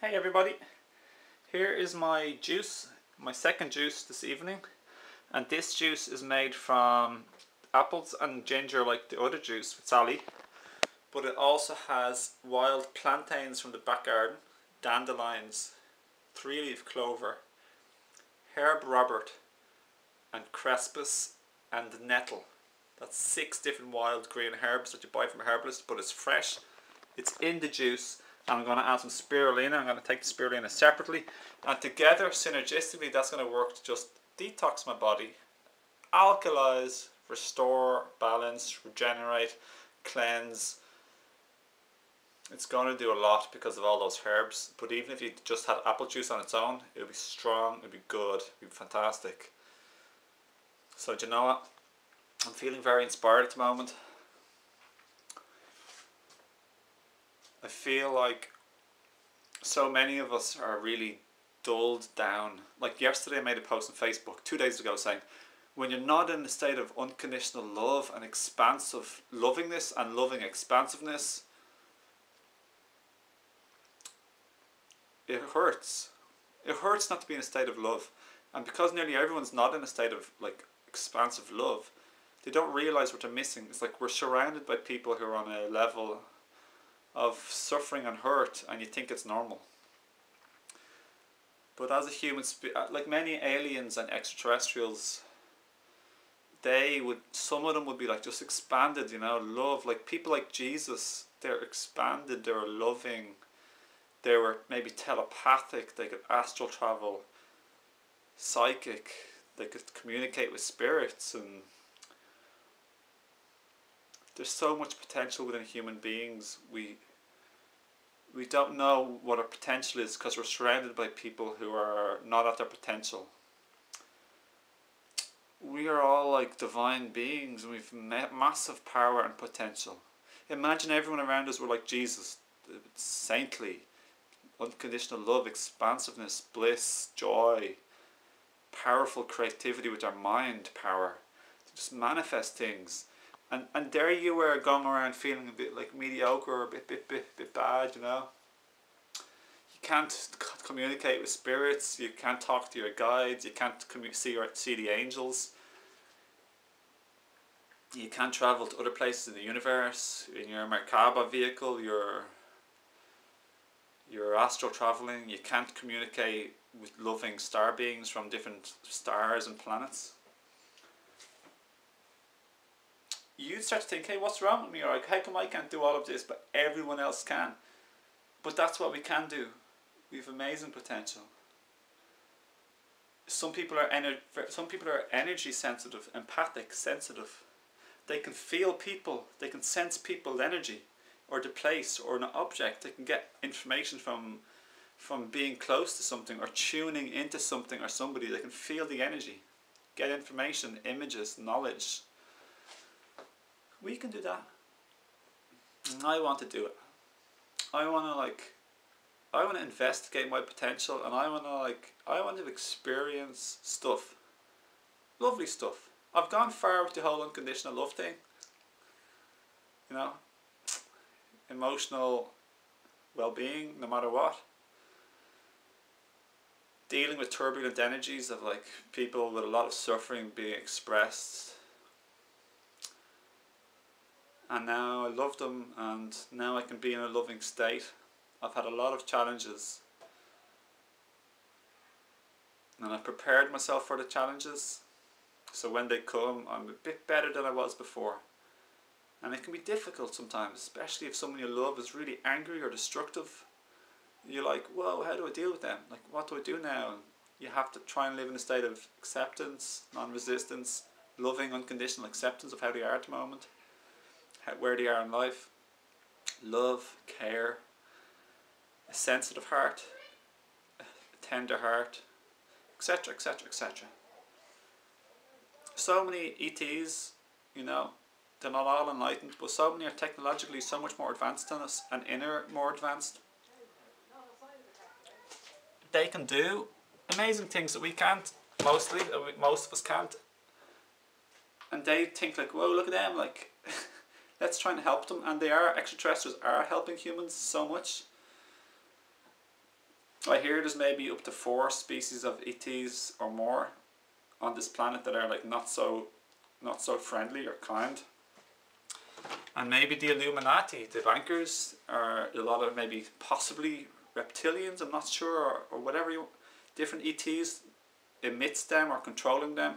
Hey everybody, here is my juice, my second juice this evening, and this juice is made from apples and ginger like the other juice with Sally, but it also has wild plantains from the back garden, dandelions, three-leaf clover, herb Robert, and crespus and nettle. That's 6 different wild green herbs that you buy from a herbalist, but it's fresh, it's in the juice. And I'm going to add some spirulina. I'm going to take the spirulina separately, and together, synergistically, that's going to work to just detox my body, alkalize, restore, balance, regenerate, cleanse. It's going to do a lot because of all those herbs, but even if you just had apple juice on its own, it would be strong, it would be good, it would be fantastic. So do you know what? I'm feeling very inspired at the moment. I feel like so many of us are really dulled down. Like yesterday I made a post on Facebook 2 days ago saying, when you're not in a state of unconditional love and expansive lovingness and loving expansiveness, it hurts. It hurts not to be in a state of love. And because nearly everyone's not in a state of like expansive love, they don't realize what they're missing. It's like we're surrounded by people who are on a level of suffering and hurt, and you think it's normal. But as a human, like many aliens and extraterrestrials, some of them would be like just expanded, you know, love. Like people like Jesus, they're expanded, they were loving, they were maybe telepathic, they could astral travel, psychic, they could communicate with spirits, and there's so much potential within human beings. We don't know what our potential is because we're surrounded by people who are not at their potential. We are all like divine beings, and we've massive power and potential. Imagine everyone around us were like Jesus, saintly, unconditional love, expansiveness, bliss, joy, powerful creativity with our mind power to just manifest things. And there you were going around feeling a bit like mediocre or a bit bad, you know. You can't communicate with spirits, you can't talk to your guides, you can't see the angels. You can't travel to other places in the universe. In your Merkaba vehicle, you're astral traveling. You can't communicate with loving star beings from different stars and planets. You'd start to think, hey, what's wrong with me? Or like, how come I can't do all of this, but everyone else can? But that's what we can do. We have amazing potential. Some people are energy sensitive, empathic, sensitive. They can feel people, they can sense people's energy, or the place, or an object. They can get information from being close to something, or tuning into something or somebody. They can feel the energy, get information, images, knowledge. We can do that. And I want to do it. I want to investigate my potential, and I want to experience stuff. Lovely stuff. I've gone far with the whole unconditional love thing. You know, emotional well-being, no matter what. Dealing with turbulent energies of like people with a lot of suffering being expressed. And now I love them, and now I can be in a loving state. I've had a lot of challenges, and I've prepared myself for the challenges, so when they come I'm a bit better than I was before. And it can be difficult sometimes, especially if someone you love is really angry or destructive. You're like, whoa, how do I deal with them? Like, what do I do now? And you have to try and live in a state of acceptance, non-resistance, loving, unconditional acceptance of how they are at the moment, where they are in life, love, care, a sensitive heart, a tender heart, etc, etc, etc. So many ETs, you know, they're not all enlightened, but so many are technologically so much more advanced than us, and more advanced. They can do amazing things that we can't, most of us can't. And they think like, whoa, look at them, like, let's try and help them. And extraterrestrials are helping humans so much. I hear there's maybe up to 4 species of ETs or more on this planet that are like not so friendly or kind. And maybe the Illuminati, the bankers, are a lot of maybe possibly reptilians, I'm not sure, or whatever different ETs amidst them or controlling them.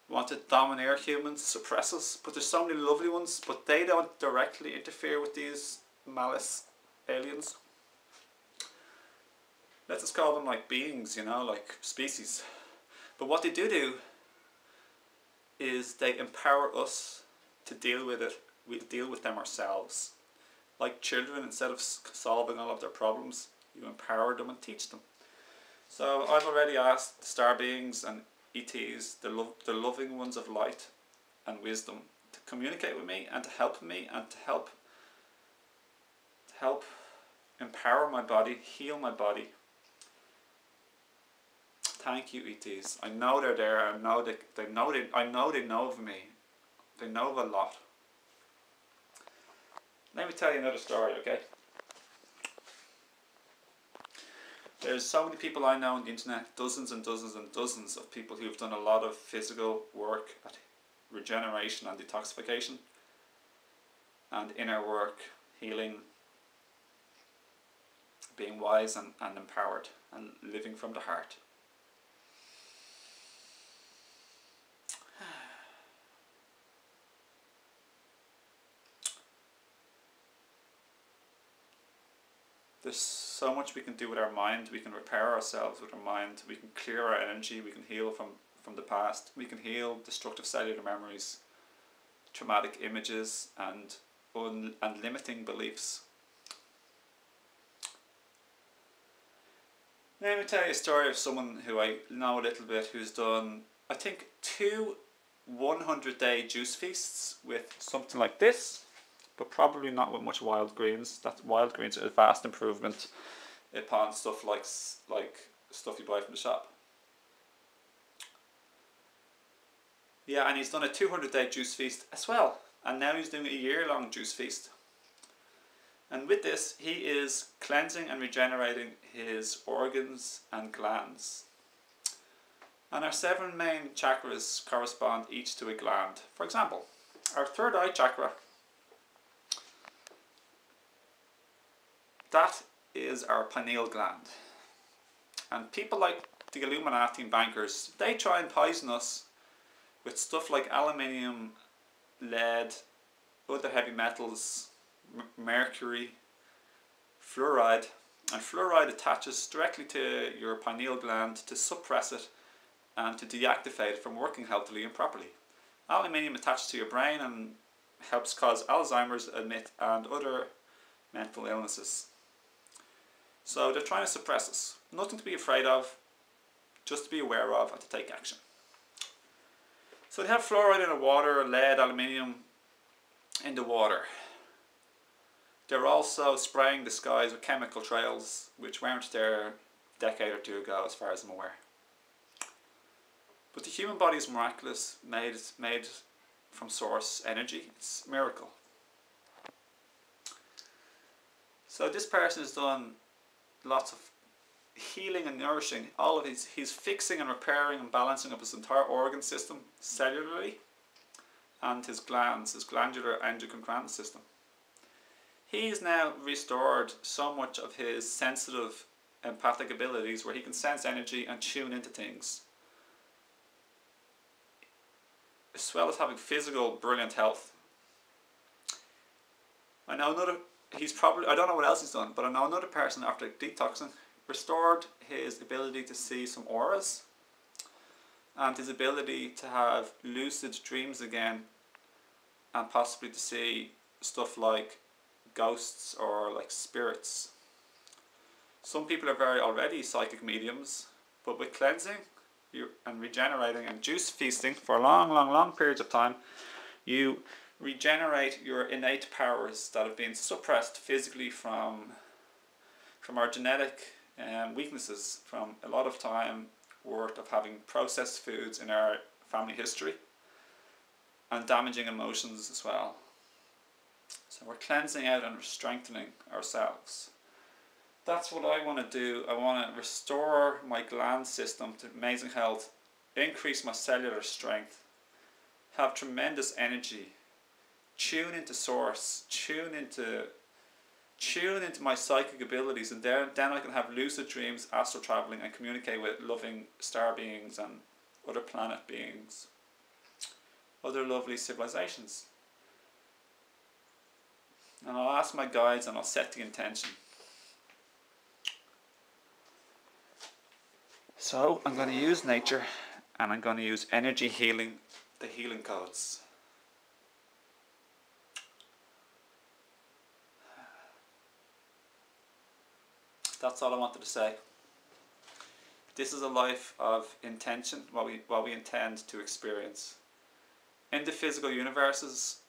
Want to domineer humans, suppress us. But there's so many lovely ones, but they don't directly interfere with these malice aliens. Let's just call them like beings, you know, like species. But what they do is they empower us to deal with it. We deal with them ourselves. Like children, instead of solving all of their problems, you empower them and teach them. So I've already asked the star beings and ETs, the loving ones of light and wisdom, to communicate with me and to help me and to help empower my body, heal my body. Thank you, ETs. I know they're there. I know they know of me. They know of a lot. Let me tell you another story, okay? There's so many people I know on the internet, dozens and dozens and dozens of people who've done a lot of physical work at regeneration and detoxification and inner work, healing, being wise and empowered and living from the heart. There's so much we can do with our mind. We can repair ourselves with our mind. We can clear our energy. We can heal from the past. We can heal destructive cellular memories, traumatic images, and limiting beliefs. Let me tell you a story of someone who I know a little bit who's done, I think, 2 100-day juice feasts with something like this. But probably not with much wild greens. That wild greens are a vast improvement upon stuff like stuff you buy from the shop. Yeah, and he's done a 200-day juice feast as well, and now he's doing a year-long juice feast. And with this, he is cleansing and regenerating his organs and glands. And our 7 main chakras correspond each to a gland. For example, our third eye chakra, that is our pineal gland. And people like the Illuminati and bankers, they try and poison us with stuff like aluminium, lead, other heavy metals, mercury, fluoride. And fluoride attaches directly to your pineal gland to suppress it and to deactivate it from working healthily and properly. Aluminium attaches to your brain and helps cause Alzheimer's and other mental illnesses. So they're trying to suppress us. Nothing to be afraid of, just to be aware of and to take action. So they have fluoride in the water, lead, aluminium in the water. They're also spraying the skies with chemical trails which weren't there a decade or 2 ago as far as I'm aware. But the human body is miraculous, made from source energy. It's a miracle. So this person has done lots of healing and nourishing. All of he's fixing and repairing and balancing up his entire organ system cellularly, and his glands, his glandular endocrine gland system. He's now restored so much of his sensitive empathic abilities where he can sense energy and tune into things, as well as having physical brilliant health. I know another, I don't know what else he's done, but I know another person after detoxing restored his ability to see some auras and his ability to have lucid dreams again, and possibly to see stuff like ghosts or like spirits. Some people are already psychic mediums, but with cleansing and regenerating and juice feasting for long periods of time, you regenerate your innate powers that have been suppressed physically from our genetic weaknesses, from a lot of time worth of having processed foods in our family history and damaging emotions as well. So we're cleansing out and we're strengthening ourselves. That's what I want to do. I want to restore my gland system to amazing health, increase my cellular strength, have tremendous energy, tune into source, tune into my psychic abilities, and then I can have lucid dreams, astral traveling, and communicate with loving star beings and other planet beings, other lovely civilizations. And I'll ask my guides and I'll set the intention. So I'm going to use nature, and I'm going to use energy healing, the healing codes. That's all I wanted to say. This is a life of intention, what we intend to experience. In the physical universes,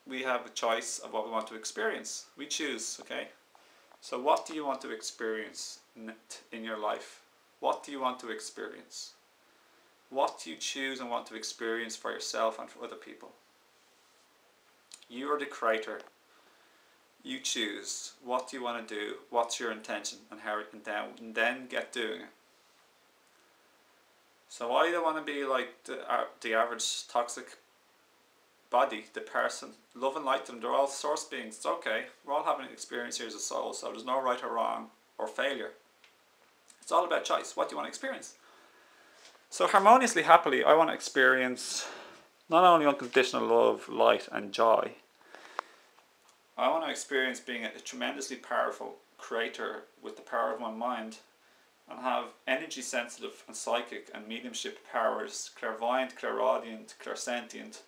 we have a choice of what we want to experience. We choose, okay? So what do you want to experience in your life? What do you want to experience? What do you choose and want to experience for yourself and for other people? You are the creator. You choose. What do you want to do? What's your intention? And how it can and then get doing it. So I don't want to be like the average toxic body, the person. Love and light them, they're all source beings. It's okay. We're all having an experience here as a soul, so there's no right or wrong or failure. It's all about choice. What do you want to experience? So harmoniously, happily, I want to experience not only unconditional love, light and joy. I want to experience being a tremendously powerful creator with the power of my mind, and have energy sensitive and psychic and mediumship powers, clairvoyant, clairaudient, clairsentient,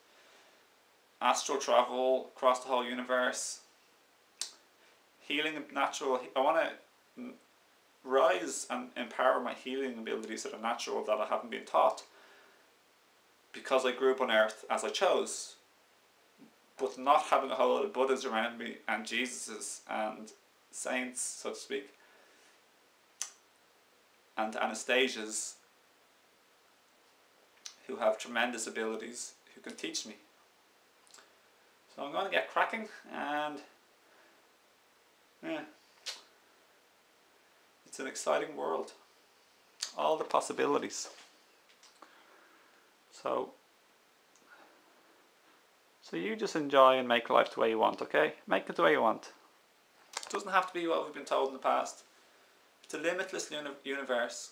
astral travel across the whole universe, healing natural. I want to rise and empower my healing abilities that are natural, that I haven't been taught, because I grew up on earth as I chose, but not having a whole lot of Buddhas around me and Jesuses and saints, so to speak, and Anastasias who have tremendous abilities, who can teach me. So I'm going to get cracking, and yeah, it's an exciting world. All the possibilities. So you just enjoy and make life the way you want, okay? Make it the way you want. It doesn't have to be what we've been told in the past. It's a limitless universe.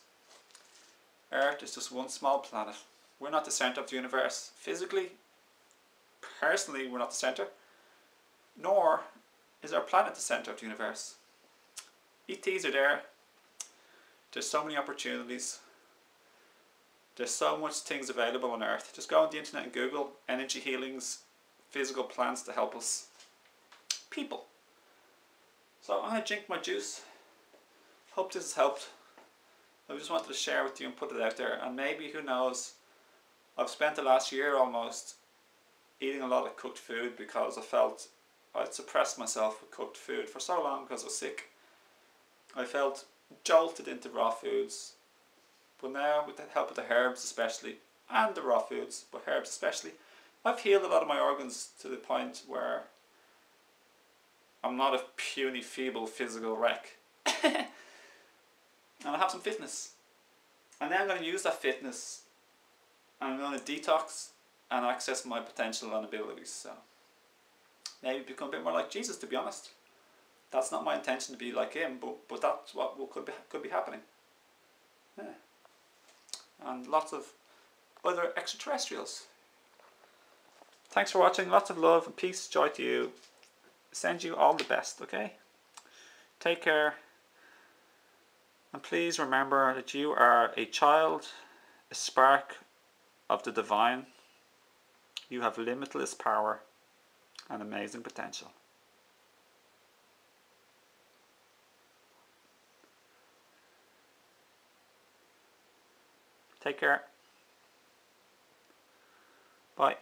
Earth is just one small planet. We're not the centre of the universe. Physically, personally, we're not the centre. Nor is our planet the centre of the universe. ETs are there. There's so many opportunities. There's so much things available on Earth. Just go on the internet and Google energy healings, physical plants to help us. People. So I'm going to drink my juice. Hope this has helped. I just wanted to share with you and put it out there. And maybe, who knows, I've spent the last year almost eating a lot of cooked food because I felt I'd suppressed myself with cooked food for so long because I was sick. I felt jolted into raw foods. But now, with the help of the herbs especially, and the raw foods, but herbs especially, I've healed a lot of my organs to the point where I'm not a puny, feeble, physical wreck. And I have some fitness. And now I'm going to use that fitness, and I'm going to detox and access my potential and abilities. So maybe become a bit more like Jesus, to be honest. That's not my intention to be like him, but that's what could be happening. Yeah. And lots of other extraterrestrials. Thanks for watching. Lots of love and peace, joy to you. Send you all the best, okay? Take care. And please remember that you are a child, a spark of the divine. You have limitless power and amazing potential. Take care. Bye.